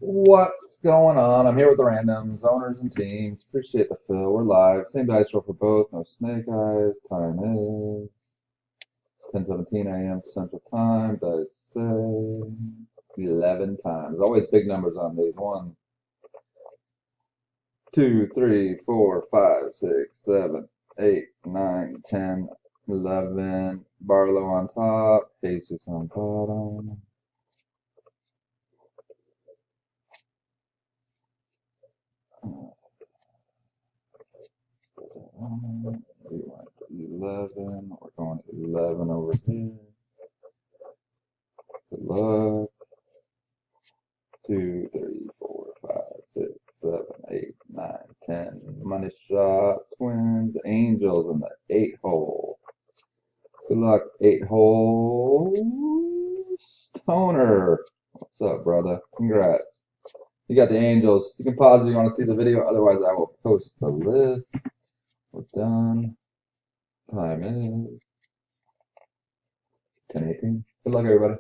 What's going on? I'm here with the randoms, owners, and teams. Appreciate the fill. We're live. Same dice roll for both. No snake eyes. Time is 10:17 a.m. Central Time. Dice say 11 times. Always big numbers on these. 1, 2, 3, 4, 5, 6, 7, 8, 9, 10, 11. Barlow on top. Jesus on bottom. We want 11. We're going 11 over here. Good luck. 2, 3, 4, 5, 6, 7, 8, 9, 10. Money shot. Twins. Angels in the 8 hole. Good luck, 8 hole. Stoner. What's up, brother? Congrats. You got the Angels. You can pause if you want to see the video. Otherwise, I will post the list. We're done. Time is 10:18. Good luck, everybody.